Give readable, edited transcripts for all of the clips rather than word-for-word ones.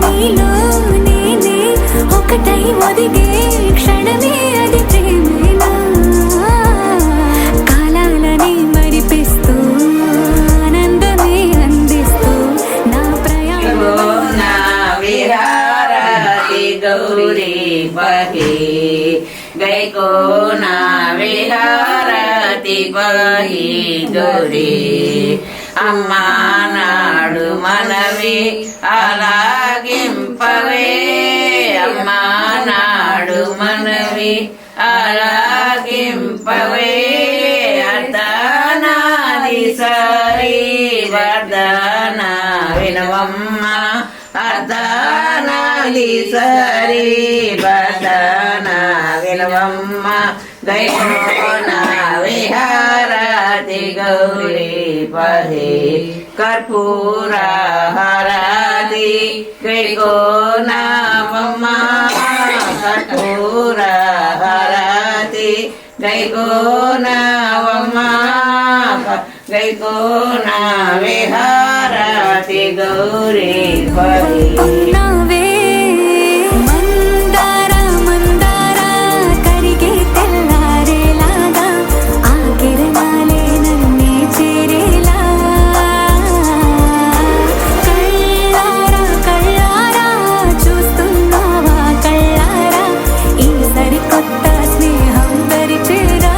నీలో నేనే ఒకటై ఒదిగే క్షణమే అది ప్రేమేనా కాలాలని మరిపిస్తూ ఆనందమే అందిస్తూ నా ప్రయాణం నా విహారాది గౌరీ పహి గైకో నా విహారతి పహి గౌరీ అమ్మా నాడు మనవి అలాగింపవే అమ్మా నాడు మనవి అలాగింపవే అర్ధనాది సరి వర్ధన వినవమ్మ అర్ధనాది సరి వర్ధన వినవమ్మ గైకోన విహారతి గౌరీ పహి కర్పూర హరతి గైకోనవమ్మ కర్పూర హరతి గైకోనవమ్మ గైకోన విహారతి గౌరీ పహి ఉన్నావే మందార మందార కరిగే తెల్లారేలాగా ఆ కిరణాలే నన్నే చేరేలా కళ్ళారా కళ్ళారా చూస్తున్నావా కళ్ళారా ఈ సరికొత్త స్నేహం పరిచేరా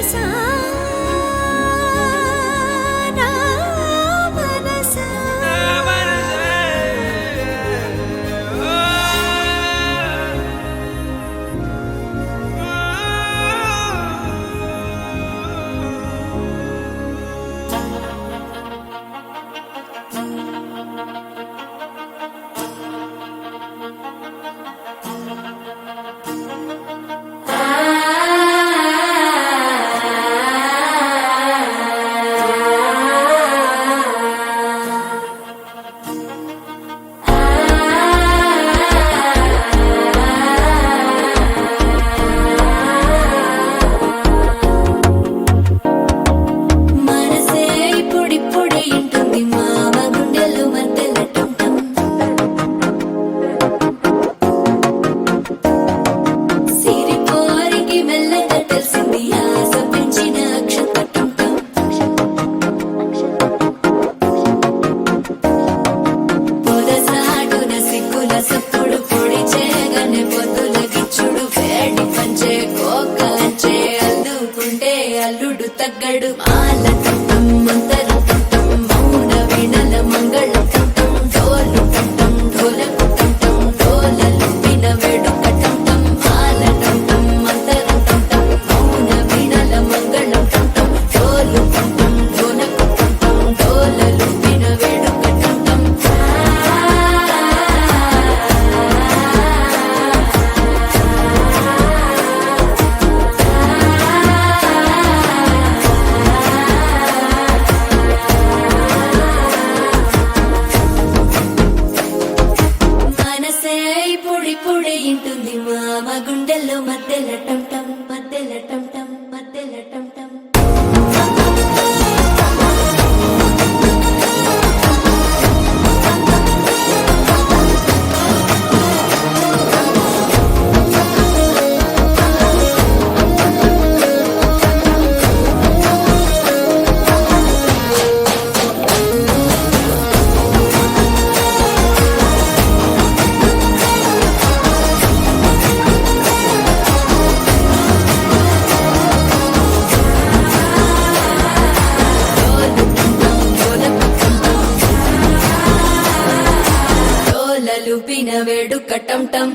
మనసా నా మనసా మనసే ఇప్పుడిప్పుడే ఇంటుంది మావ గుండెలు మధ్యలటం సిరిపోరికి మెల్లగా తెలిసింది ఆశ పెంచిన అక్షతటం పొదసాటున సిగ్గుల సప్పుడు పొడి చేయగానే పొద్దుల గిచ్చుడు వేడి పంచే కోకలంచే అల్లుకుంటే అల్లుడు తగ్గడు మాల టంటం మంతరం టంటం మౌన వీణల మంగళం టంటం డోలు టంటం ఢోలకు టంటం డోలలు విన వేడుక టంటం మాల టంటం మంతరం టంటం మౌన వీణల మంగళం టంటం డోలు టంటం ఢోలకు టంటం డోలలు విన వేడుక టంటం మనసే ఇప్పుడిప్పుడే ఇంటుంది మామ గుండెల్లో మధ్యలటం టం మధ్యలటం టం మధ్యలటం టం డోలలు పిన వేడుక టం టం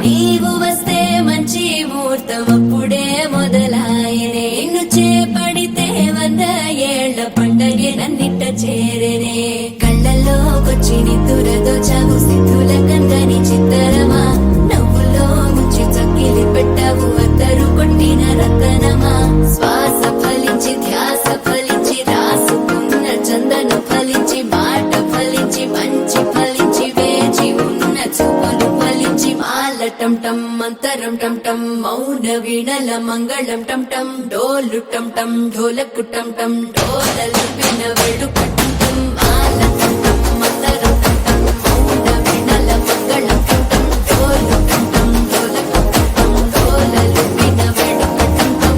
నీవు వస్తే మంచి ముహూర్తం అప్పుడే మొదలాయనే నిన్ను చేపడితే 100 ఏళ్ల పండగే నన్నిట్ట చేరేనే కళ్ళల్లోకొచ్చి నిద్దురదో చావు సిద్ధుల కందని చిత్తరమా నవ్వులో ముంచి చక్కిలి పెట్టావు అద్దరు కొట్టిన రతనమా శ్వాస ఫలించి ధ్యాస ఫలించి రాసుకున్న చందన ఫలించి మాట ఫలించి మంచి ఫలించి వేచి ఉన్న చూపులు ఫలించి మాల టం టం మంతరం టం టం మౌన వీణల మంగళం టం టం డోలు టం టం ఢోలకు టం టం డోలలు విన వేడుక టం టం మాల టం టం మంతరం టం టం మౌన వీణల మంగళం టం టం డోలు టం టం ఢోలకు టం టం డోలలు విన వేడుక టం టం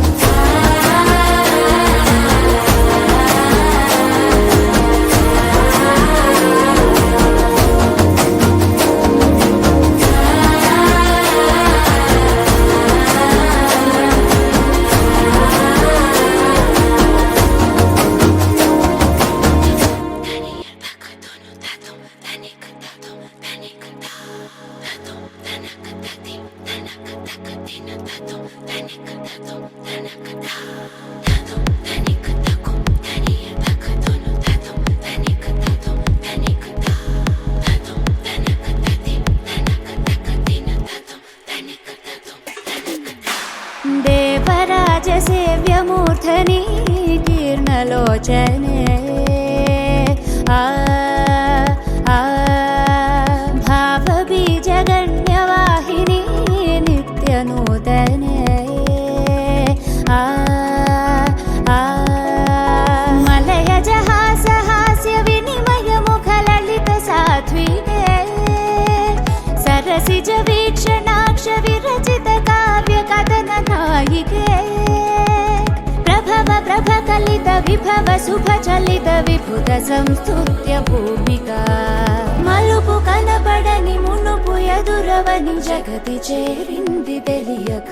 దేవరాజ సేవ్యమూర్ధని కీర్ణలోచనే భావబీజగణ్యవాహిని నిత్యనూతనే మలయజహాసహాస్య వినిమయ ముఖలలిత సాత్వికే సరసిజ వీక్షణాక్ష విరచిత కావ్య కథన నాయికే ప్రభవ ప్రభక చలిత విభవ శుభ చలిత విభుత సంస్తుత్య భూమిక మలుపు కనబడని మునుపు ఎదురవని జగతి చేరింది తెలియక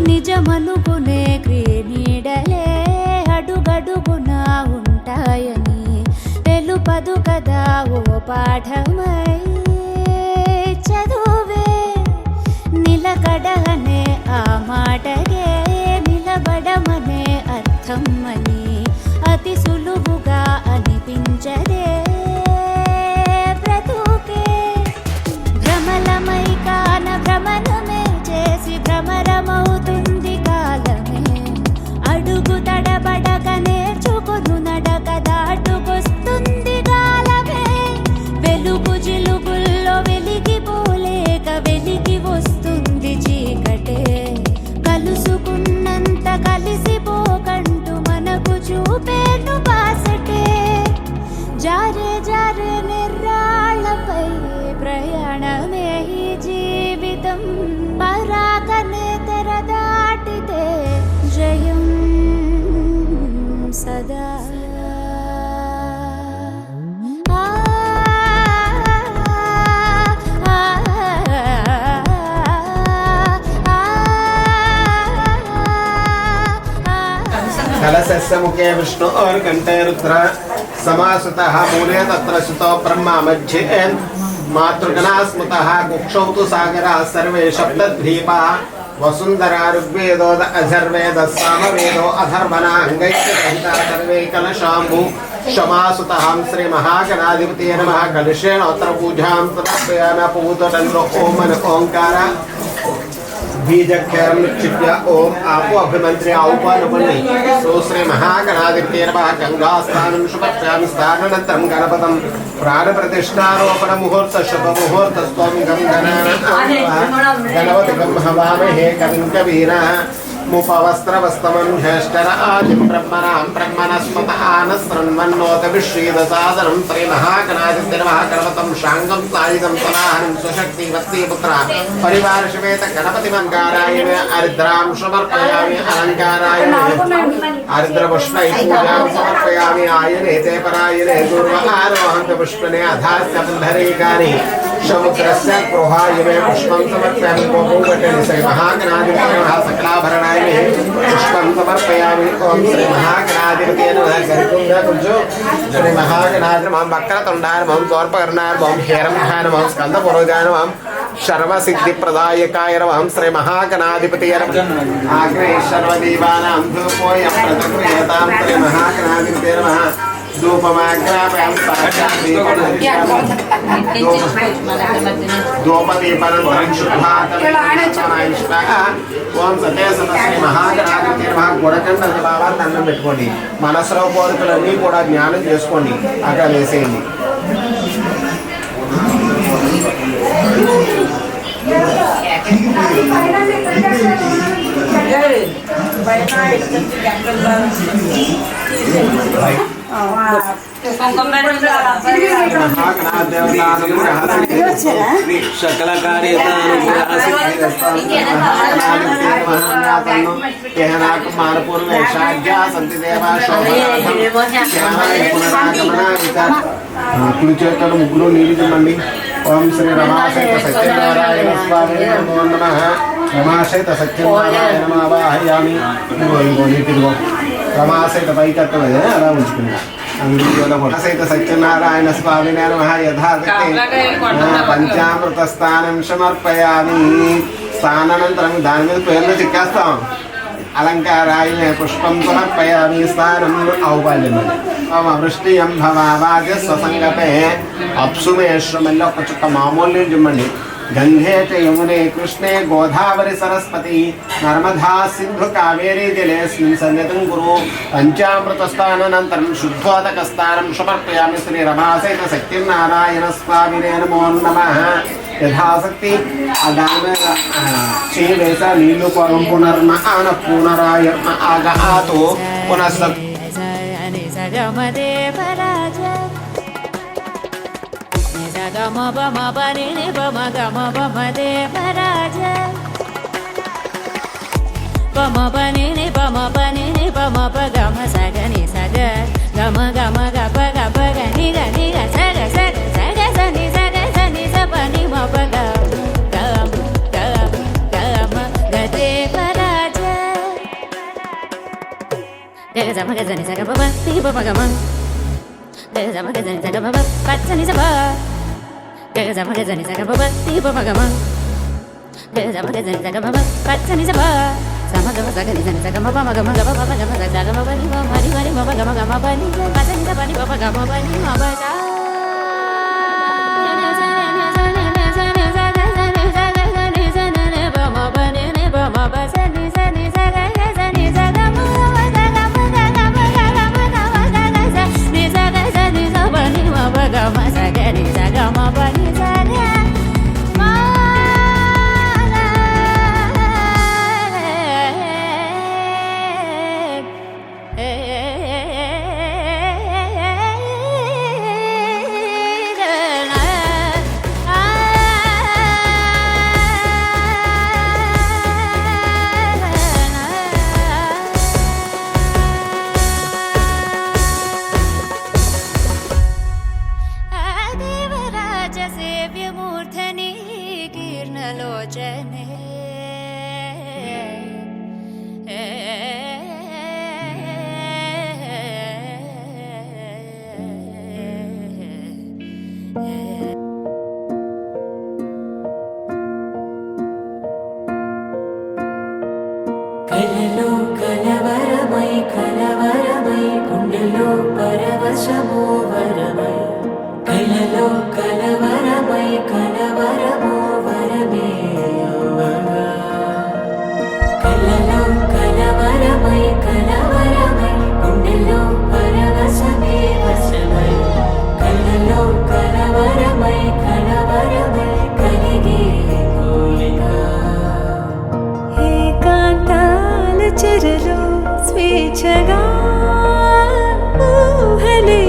నిజమనుకునే క్రీనీడలే అడుగడుగున ఉంటాయని తెలుపదు కదా ఓ పాఠమై చదువే నిలకడనే ఆ మాటగే నిలబడమనే అర్థం అని అతి సులువుగా అనిపించదే బ్రతుకే భ్రమలమై కాన భ్రమణమే చేసి భ్రమరమవుతుంది కాలమే అడుగు తడబడక నేర్చుకును నడక దాటుకొస్తుంది కాలమే వెలుగు జిలుగుల్లో వెలిగిపోలేక వెలిగి వస్తుంది చీకటే కలుసుకున్నంత కలిసిపోకంటూ మనకు చూపేను బాసటే జారే జారే నిర్రాళ్ళపై ప్రయాణమే ఈ జీవితం పరాకనే తెర దాటితే జయం సదా कलशस्य मुखे विष्णु और कंठे रुद्र समासुतः मूले तत्र सुतो ब्रह्मा मध्ये मातृगणा स्मृतः कुक्षौ तु सागरः सर्वे शब्दद्वीपाः वसुन्धरा ऋग्वेदो अथर्वेदः सामवेदो अथर्वणा अङ्गैश्चरहिता सर्वे कलशाम्बु क्षमासुतः श्री महागणाधिपते नमः कलशेनोत्तर पूजां समर्पयामि पूतदण्डो ओंकार बीजक्षरं निक्षिप्य ओम आपो अभिमंत्र्य औपानुपन्नि सो श्री महागणाधिपते नमः गंगास्नानं शुभक्षामि स्नानानन्तरं गणपतं प्राणप्रतिष्ठारोपण मुहूर्त शुभ मुहूर्त स्वं गणपतिं हवामहे कविं कवीरः मुपवस्त्रवस्तमं ज्येष्ठर आदिं ब्रह्मणां ब्रह्मणस्पत आनस्रन्वन्नोत विश्रीदसादनं श्रीमहागणाधिपते नमः गणपतं शाङ्गं सायुधं सनाहनं स्वशक्ति वत्सीपुत्र परिवारसमेत गणपतिमङ्गारायण आर्द्रां समर्पयामि अलङ्कारायण आर्द्रपुष्पै पूजां समर्पयामि आयने ते परायणे दूर्वारोहन्तपुष्पणे अधास्य बन्धरेकानि समुद्रस्य गृहायमे पुष्पं समर्पयामि गोपूवटे श्री महागणाधिपते नमः सकलाभरणाय पुष्पं समर्पयामि ओम श्री महागणाधिपते नमः गरिकुण्डकुञ्जो श्री महागणाधिपते नमः वक्रतुण्डाय नमः सौर्पकर्णाय नमः हेरम्भाय नमः स्कन्दपुरोगाय नमः सर्वसिद्धिप्रदायकाय नमः श्री महागणाधिपते नमः आग्ने सर्वदेवानां धूपोऽयं प्रतिगृह्यतां श्री महागणाधिपते नमः धूपमाग्रापयामि धूपदीपनं शुद्धात्मनायष्टः ఓం సత్య శ్రీ మహాగణాధిపతే నమః గొడకండ బాబా దండం పెట్టుకోండి మనసులో కోరికలన్నీ కూడా జ్ఞానం చేసుకోండి అక్కడ వేసేయండి सकल कार्य కుడి చేతులు ముగ్గురు నీళ్ళు తిమ్మండి ఓం శ్రీ రమాసైత సత్యనారాయణ స్వామి నమో నమః రమాసైత సత్యనారాయణ నమావాహయామి ఇంకో నీటిలో రమాసైత పైకట్టలేదు అలా ఉంచుకుంటా సైత సత్యనారాయణ స్వామినే నమః యథాశక్తి పంచామృత స్థానం సమర్పయామి స్థానానంతరం దాని మీద పేర్లు చిక్కేస్తాం అలంకారాయ పుష్పం సమర్పయామి స్నానం ఔపాల్యం మమ వృష్టియం భవాజస్వ సంగతే అప్సుమేశ్వరమల్లి ఒక చుక్క మామూలు నీళ్ళు ఇమ్మండి గంగే చ యమునే కృష్ణే గోదావరి సరస్వతి నర్మదా సింధు కావేరీ జలేస్మిన్ సన్నిధిం కురు పంచామృత స్నానానంతరం శుద్ధోదక స్నానం సమర్పయామి శ్రీ రమాసైత శక్తిర్నారాయణ స్వామినే నమో నమః యథాశక్తి దాని మీద చేయి వేసా నీళ్లు పునర్న పునరాయర్మ ఆగ ఆతో పునః గమ బమ బని ని బమ గమ బమ దేవరాజ బమ బని ని బమ ప గమ సగ ని సగ గమ గమ గప గప గని గని గ సగ సగ సగ సని సగ సని స పని మ ప గమ గమ గ దేవరాజ గ గమ గ సని సగ బమ తి బమ గమ గ గమ గ సని సగ బమ పచ్చని స బ గజమగజని సగబతి బమగమ గజమగజని సగబ పచ్చని సబ సమగమ సగని సని సగమ బమగమ గమ బమగమ సగమ బని బమరి బని బమగమ గమ బని పచ్చని సబని బమగమ బని మబజా సేవ్యమూర్ధని కీర్ణలోచనే కలలో కలవరమై కలవరమై గుండెలో పరవశమో వరమై కలలో కలవరమై కలవరమో వరమే కలలో కలవరమై కలవరమై గుండెలో పరవశమే వశమై కలలో కలవరమై కలవరమై కలిగే కోరిక ఏకాంతాల చెరలో స్వేచ్ఛగా ఊహలే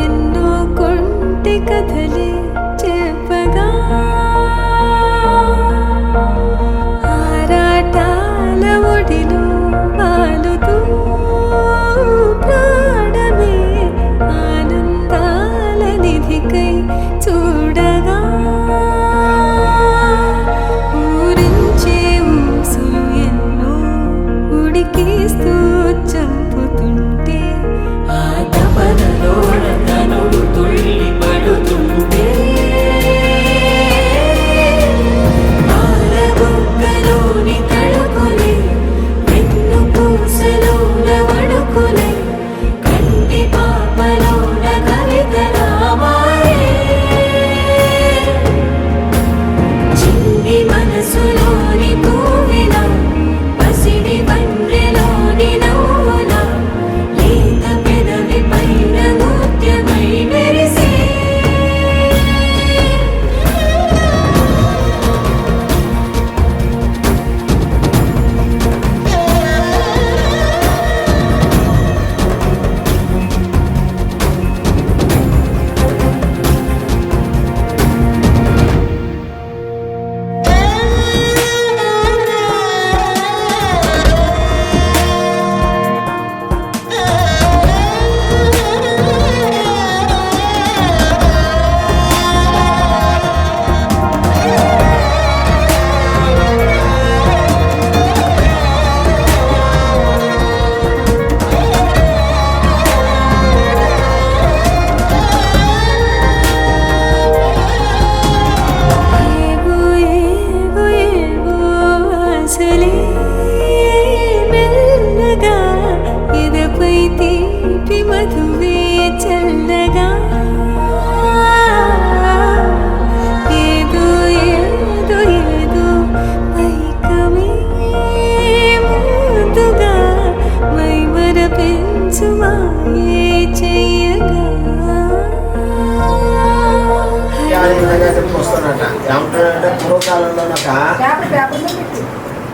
ఎన్నో కొంటి కథలే చెప్పగా ఆరాటాల ఒడిలో వాలుతూ ప్రాణమే ఆనందాల నిధికై చూడగా ఊరించే ఊసులు ఎన్నో ఉడికిస్తూ చంపుతుంటే ఆ తపనలోన తనువు తుళ్ళి పడుతుంటే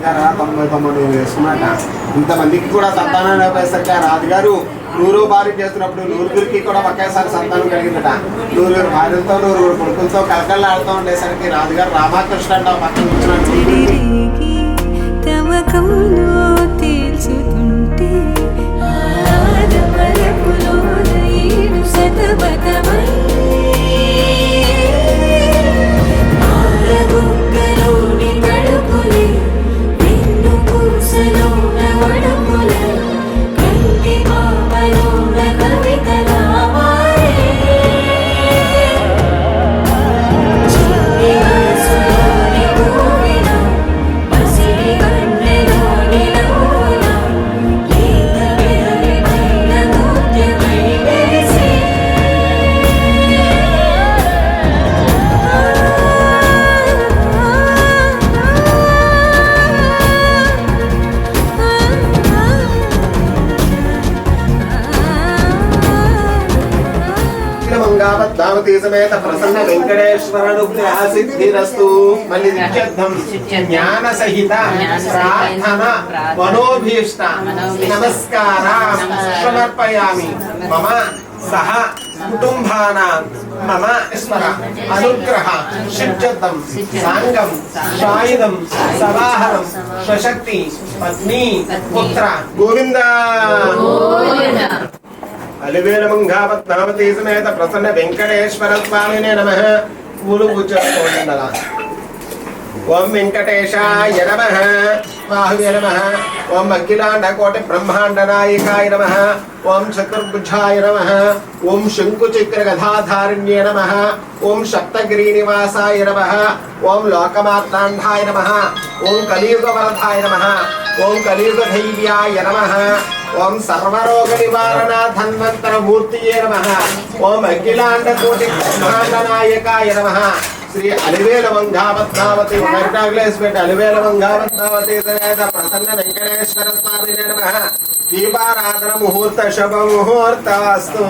దగ్గర 99 వేసుకున్నట. ఇంతమందికి కూడా సంతానం అయిపోయేసరికి ఆ రాజుగారు 100 భార్య చేస్తున్నప్పుడు 100 కూడా ఒకేసారి సంతానం కలిగిందట. 100 భార్యలతో 100 కొడుకులతో కలకల్లాడుతూ ఉండేసరికి రాజుగారు రామకృష్ణ అంట పక్కన కూర్చున్నాడు. మంగావద్ధావతి సమేత ప్రసన్న వెంకటేశ్వరనుగ్రహ సిద్ధిరస్తు. మళ్ళీ నిత్యర్థం జ్ఞాన సహిత ప్రార్థన మనోభీష్ట నమస్కార సమర్పయామి. మమ సహ కుటుంబానాం మమ ఈశ్వర అనుగ్రహ సిద్ధ్యర్థం సాంగం శాయిదం సవాహనం స్వశక్తి పత్ని పుత్ర గోవింద. అలివేల మంగావద్ధావతి సమేత ప్రసన్న వెంకటేశ్వర స్వామినే నమః. పూలు పూజ చేసుకోండి అలా. ఓం వెంకటేశాయ నమః, బాహువే నమః. ఓం అఖిలాండ కోటి బ్రహ్మాండ నాయకాయ నమః. ఓం చతుర్భుజాయ నమః. ఓం శంకుచక్ర గదాధారిణ్యే నమః. ఓం సప్తగిరి నివాసాయ నమః. ఓం లోకమార్తాండాయ నమః. ఓం కలియుగ వరదాయ నమః. ఓం కలియుగ దైవ్యాయ నమః. ఓం సర్వరోగ నివారణ ధన్వంతర మూర్తియే నమః. ఓం అఖిలాండ కోటి బ్రహ్మాండ నాయకాయ నమః. శ్రీ అలివేల మంగావద్ధావతి అలివేల మంగావద్ధావతి ప్రసన్న వెంకటేశ్వర స్వామి నమః. దీపారాధన ముహూర్త శుభ ముహూర్తస్తు.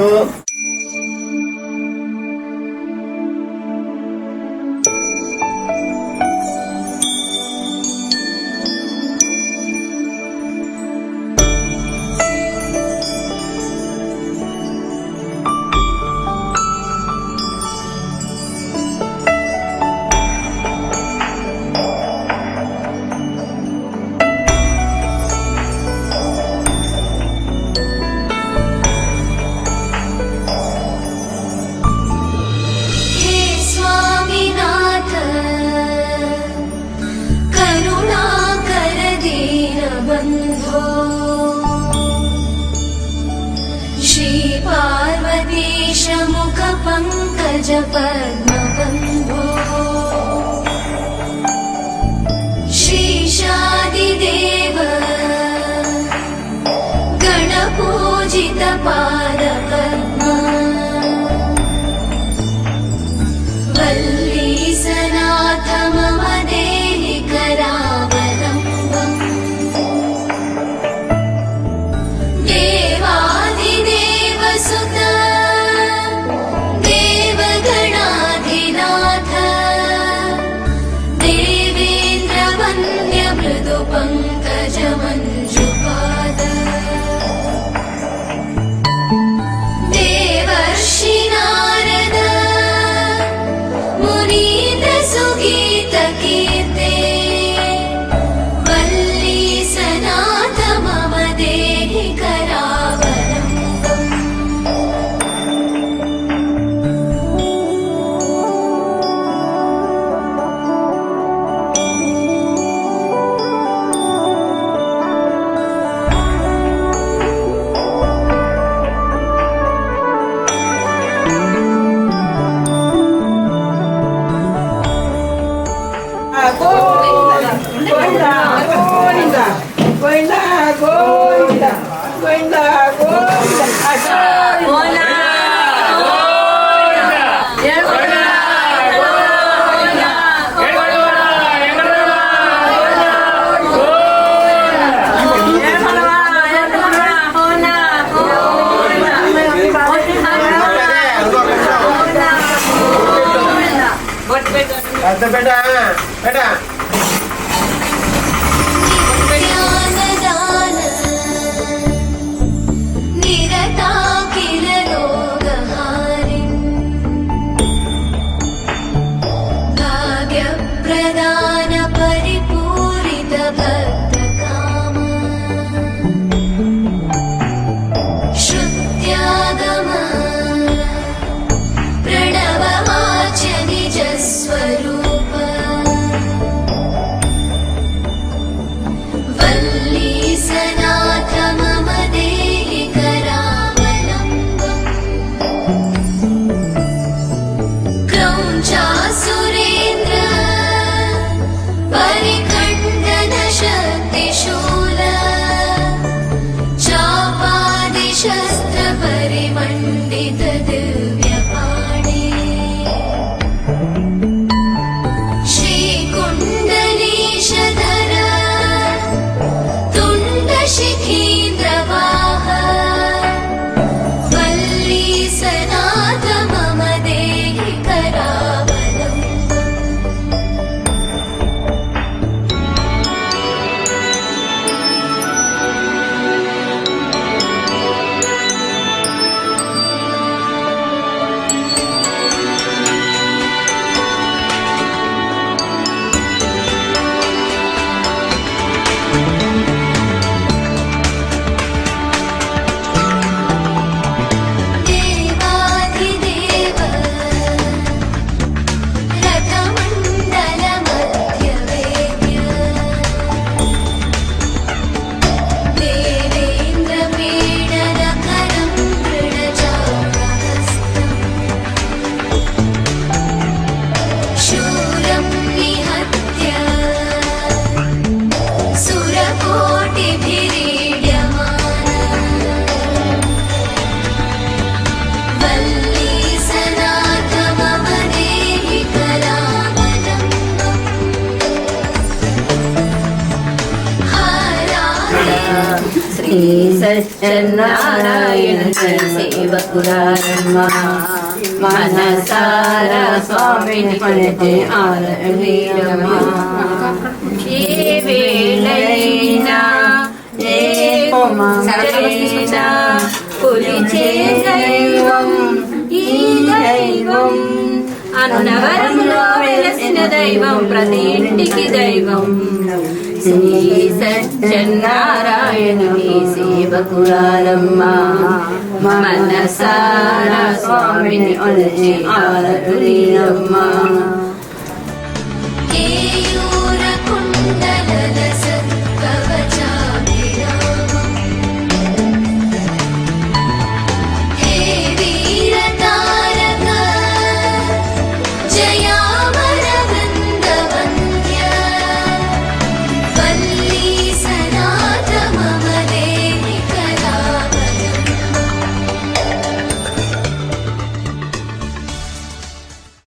पंकज पद्मबन्धो श्रीशादिदेव गणपूजित पादपद्मा वल्लीसनाथ मम देहि करावलम्बम् देवादिदेव सुत पंकज मंजुपाद देवर्षि नारद मुनीन्द्र सुगीत कीर्ते वल्ली सनाथ मम देहि करावलम्बम् శ్రీ సత్యనారాయణ సేవకురారమ్మ మనసారా స్వామిని కొలిచే ఆరవీరమ్మ ఏ వేళైనా ఏ కొలిచే దైవం ఈ దైవం అన్నవరంలో వెలసిన దైవం ప్రతి ఇంటికి దైవం శ్రీ సత్యనారాయణుని సేవకురాలమ్మ మనసారా స్వామిని కొలిచే ఆరతులీరమ్మ